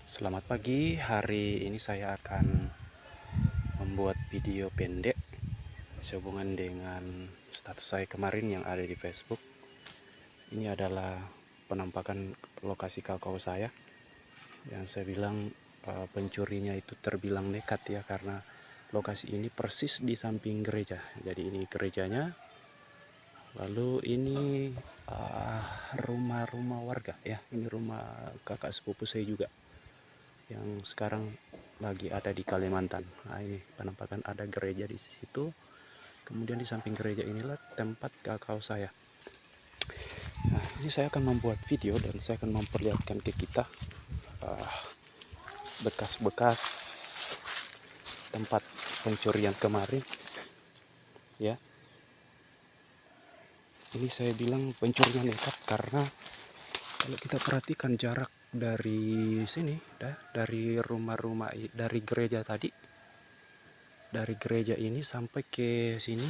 Selamat pagi, hari ini saya akan membuat video pendek sehubungan dengan status saya kemarin yang ada di Facebook. Ini adalah penampakan lokasi kakao saya yang saya bilang pencurinya itu terbilang nekat ya, karena lokasi ini persis di samping gereja. Jadi ini gerejanya, lalu ini rumah-rumah warga ya. Ini rumah kakak sepupu saya juga yang sekarang lagi ada di Kalimantan. Nah, ini penampakan ada gereja di situ. Kemudian di samping gereja inilah tempat kakao saya. Nah, ini saya akan membuat video dan saya akan memperlihatkan ke kita bekas-bekas tempat pencurian kemarin ya. Ini saya bilang pencurian nekat karena kalau kita perhatikan jarak dari sini, dari rumah-rumah, dari gereja tadi, dari gereja ini sampai ke sini,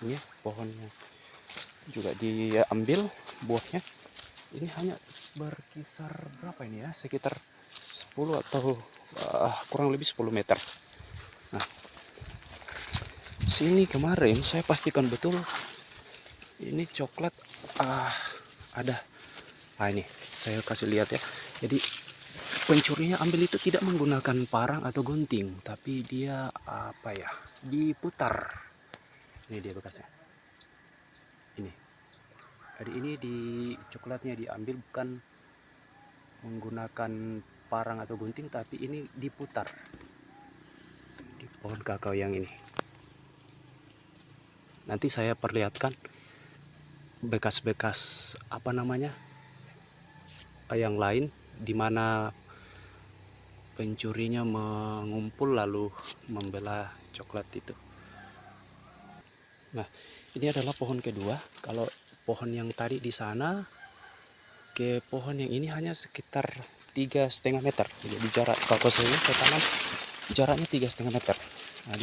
ini pohonnya juga diambil buahnya. Ini hanya berkisar berapa ini ya, sekitar 10 atau kurang lebih 10 meter. Nah, sini kemarin saya pastikan betul ini coklat ada. Ini saya kasih lihat ya. Jadi pencurinya ambil itu tidak menggunakan parang atau gunting, tapi dia diputar. Ini dia bekasnya. Ini. Jadi ini di coklatnya diambil bukan menggunakan parang atau gunting, tapi ini diputar di pohon kakao yang ini. Nanti saya perlihatkan bekas-bekas yang lain di mana pencurinya mengumpul lalu membelah coklat itu. Nah, ini adalah pohon kedua. Kalau pohon yang tadi di sana ke pohon yang ini hanya sekitar 3,5 meter. Jadi jarak kakao saya ke tanam jaraknya 3,5 meter. Nah,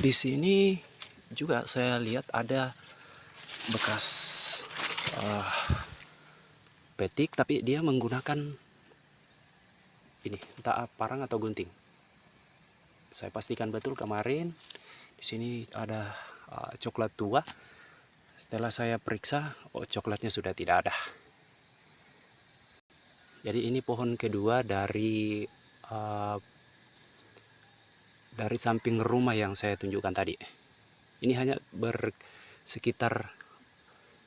di sini juga saya lihat ada bekas petik, tapi dia menggunakan ini entah parang atau gunting. Saya pastikan betul kemarin di sini ada coklat tua. Setelah saya periksa, coklatnya sudah tidak ada. Jadi ini pohon kedua dari samping rumah yang saya tunjukkan tadi. Ini hanya bersekitar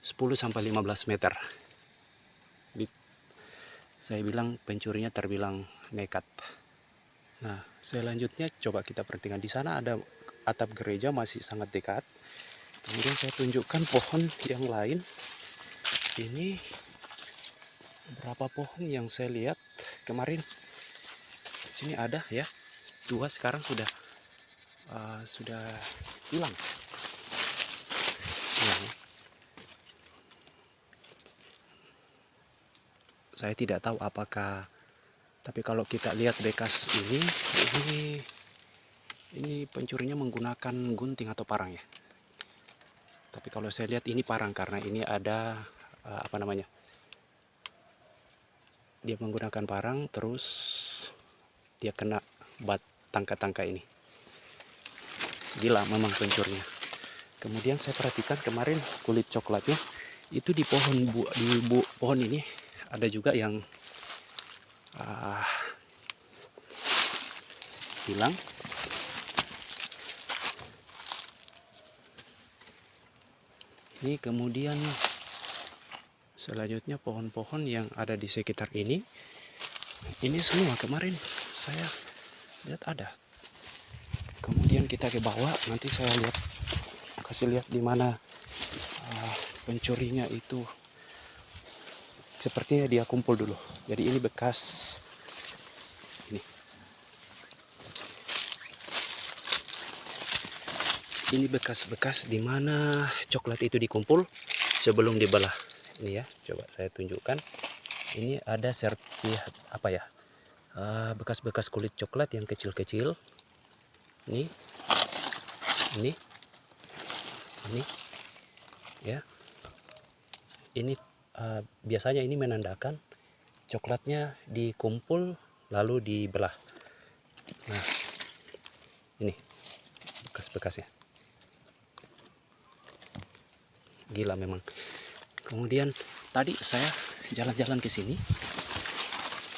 10-15 meter. Saya bilang pencurinya terbilang nekat. Nah, selanjutnya coba kita perhatikan di sana ada atap gereja masih sangat dekat. Kemudian saya tunjukkan pohon yang lain. Ini berapa pohon yang saya lihat kemarin. Sini ada ya, 2 sekarang sudah hilang. Nah, saya tidak tahu apakah, tapi kalau kita lihat bekas ini pencurinya menggunakan gunting atau parang ya. Tapi kalau saya lihat ini parang karena ini ada dia menggunakan parang, terus dia kena tangka-tangka ini. Gila memang pencurinya. Kemudian saya perhatikan kemarin kulit coklatnya itu di pohon ini ada juga yang hilang. Ini kemudian selanjutnya pohon-pohon yang ada di sekitar ini semua kemarin saya lihat ada. Kemudian kita ke bawah, nanti saya kasih lihat di mana pencurinya itu sepertinya dia kumpul dulu. Jadi ini bekas ini bekas-bekas di mana coklat itu dikumpul sebelum dibelah. Ini ya, coba saya tunjukkan. Ini ada serpihan bekas-bekas kulit coklat yang kecil-kecil. Ini ya. Ini biasanya ini menandakan coklatnya dikumpul lalu dibelah. Nah, ini bekas-bekasnya. Gila memang. Kemudian tadi saya jalan-jalan ke sini.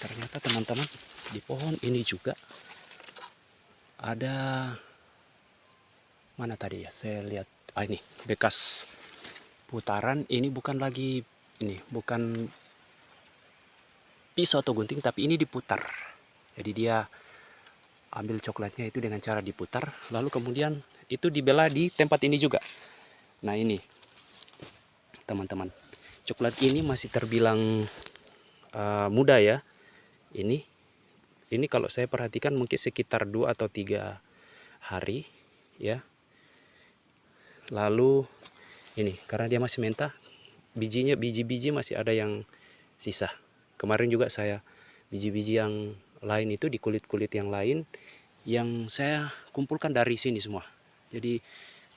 Ternyata teman-teman, di pohon ini juga ada, mana tadi ya? Saya lihat ini bekas putaran. Ini bukan lagi, ini bukan pisau atau gunting, tapi ini diputar. Jadi dia ambil coklatnya itu dengan cara diputar, lalu kemudian itu dibelah di tempat ini juga. Nah ini teman-teman, coklat ini masih terbilang muda ya. Ini kalau saya perhatikan mungkin sekitar 2 atau 3 hari ya. Lalu ini karena dia masih mentah, biji-biji masih ada yang sisa. Kemarin juga saya biji-biji yang lain itu di kulit-kulit yang lain yang saya kumpulkan dari sini semua. Jadi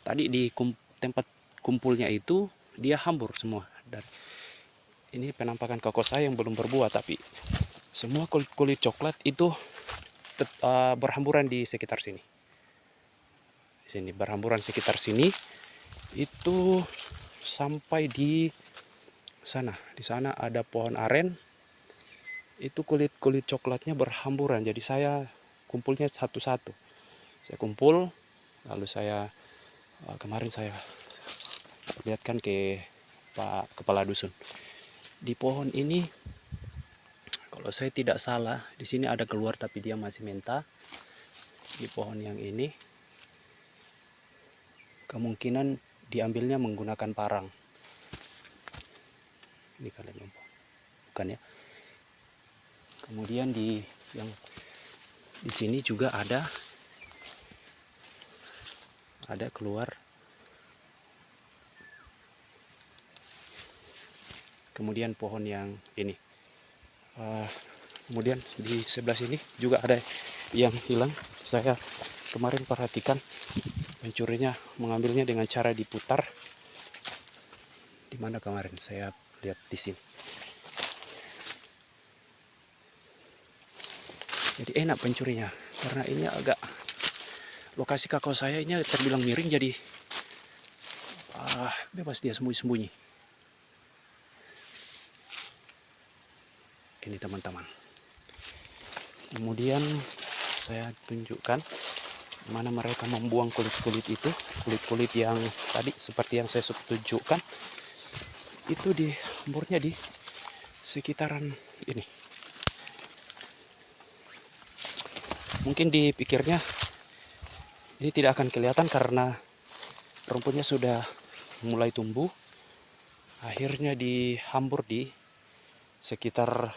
tadi di tempat kumpulnya itu dia hambur semua. Dan ini penampakan kakao saya yang belum berbuah, tapi semua kulit-kulit coklat itu berhamburan di sekitar sini. Sini berhamburan sekitar sini itu sampai di sana. Di sana ada pohon aren. Itu kulit-kulit coklatnya berhamburan. Jadi saya kumpulnya satu-satu. Saya kumpul, lalu saya kemarin saya lihatkan ke Pak Kepala Dusun. Di pohon ini, kalau saya tidak salah, di sini ada keluar tapi dia masih mentah. Di pohon yang ini, kemungkinan diambilnya menggunakan parang. Ini kalian lupa, bukan ya? Kemudian di sini juga ada keluar. Kemudian pohon yang ini. Kemudian di sebelah sini juga ada yang hilang. Saya kemarin perhatikan pencurinya mengambilnya dengan cara diputar. Di mana kemarin saya lihat di sini. Jadi enak pencurinya karena ini agak lokasi kakao saya ini terbilang miring, jadi bebas dia sembunyi-sembunyi. Ini teman-teman. Kemudian saya tunjukkan mana mereka membuang kulit-kulit itu, kulit-kulit yang tadi seperti yang saya tunjukkan itu dihamburnya di sekitaran ini. Mungkin dipikirnya ini tidak akan kelihatan karena rumputnya sudah mulai tumbuh. Akhirnya dihambur di sekitar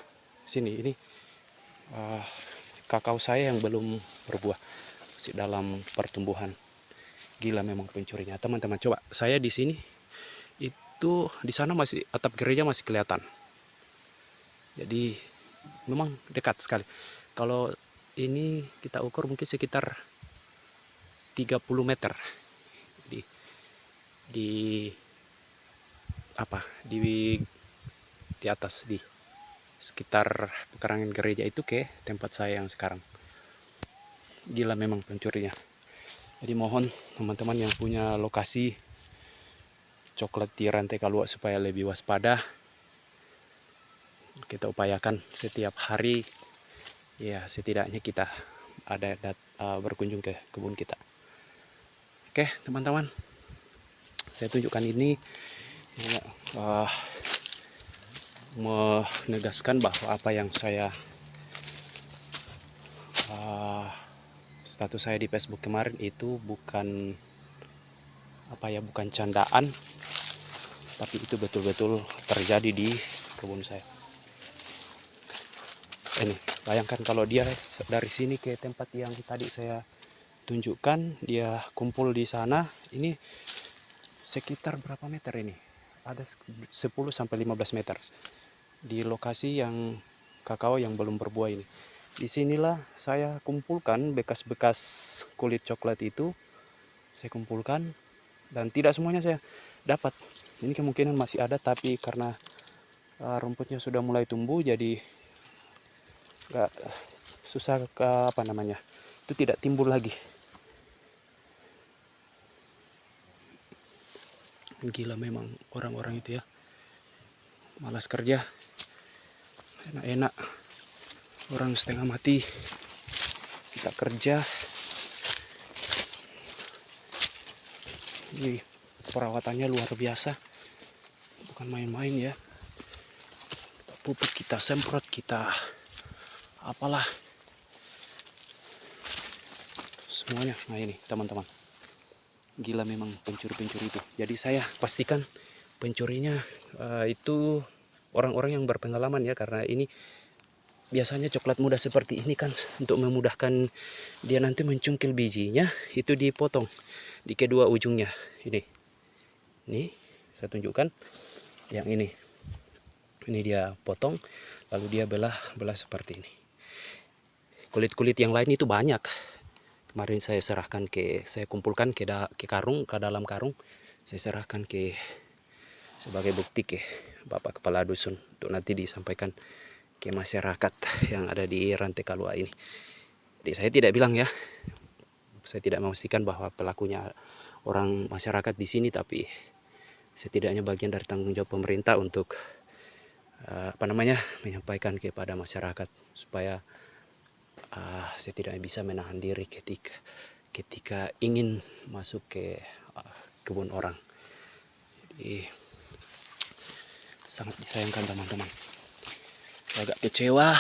sini. Ini kakao saya yang belum berbuah, masih dalam pertumbuhan. Gila memang pencurinya teman-teman. Coba saya di sini itu, di sana masih atap gereja masih kelihatan. Jadi memang dekat sekali. Kalau ini kita ukur mungkin sekitar 30 meter di atas, di sekitar pekarangan gereja itu ke tempat saya yang sekarang. Gila memang pencurinya. Jadi mohon teman-teman yang punya lokasi coklat di rantai Kaluak supaya lebih waspada. Kita upayakan setiap hari ya, setidaknya kita ada berkunjung ke kebun kita. Oke teman-teman, saya tunjukkan ini menegaskan bahwa apa yang saya status saya di Facebook kemarin itu bukan bukan candaan, tapi itu betul-betul terjadi di kebun saya. Ini bayangkan kalau dia dari sini ke tempat yang tadi saya tunjukkan, dia kumpul di sana, ini sekitar berapa meter ini? Ada 10 sampai 15 meter di lokasi yang kakao yang belum berbuah ini. Disinilah saya kumpulkan bekas-bekas kulit coklat itu, saya kumpulkan, dan tidak semuanya saya dapat. Ini kemungkinan masih ada, tapi karena rumputnya sudah mulai tumbuh, jadi nggak susah ke apa namanya, itu tidak timbul lagi. Gila memang orang-orang itu ya, malas kerja, enak-enak, orang setengah mati kita kerja. Ini perawatannya luar biasa, bukan main-main ya. Kita pupuk, kita semprot, kita apalah semuanya. Nah ini teman-teman, gila memang pencuri-pencuri itu. Jadi saya pastikan pencurinya itu orang-orang yang berpengalaman ya, karena ini biasanya coklat muda seperti ini kan untuk memudahkan dia nanti mencungkil bijinya, itu dipotong di kedua ujungnya. Ini saya tunjukkan yang ini dia potong, lalu dia belah seperti ini. Kulit-kulit yang lain itu banyak, kemarin saya kumpulkan ke dalam karung, saya serahkan sebagai bukti ke Bapak Kepala Dusun untuk nanti disampaikan ke masyarakat yang ada di Rantai Kalua ini. Jadi saya tidak bilang ya, saya tidak memastikan bahwa pelakunya orang masyarakat di sini, tapi setidaknya bagian dari tanggung jawab pemerintah untuk menyampaikan kepada masyarakat supaya setidaknya bisa menahan diri ketika ingin masuk ke kebun orang. Jadi sangat disayangkan teman-teman. Saya agak kecewa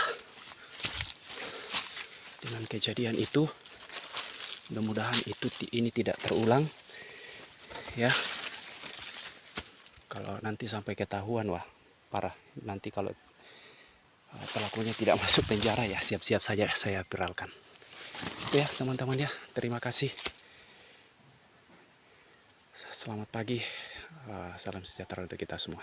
dengan kejadian itu. Mudah-mudahan ini tidak terulang ya. Kalau nanti sampai ketahuan, wah parah. Nanti kalau pelakunya tidak masuk penjara ya siap-siap saja saya viralkan. Itu ya teman-teman ya. Terima kasih. Selamat pagi. Salam sejahtera untuk kita semua.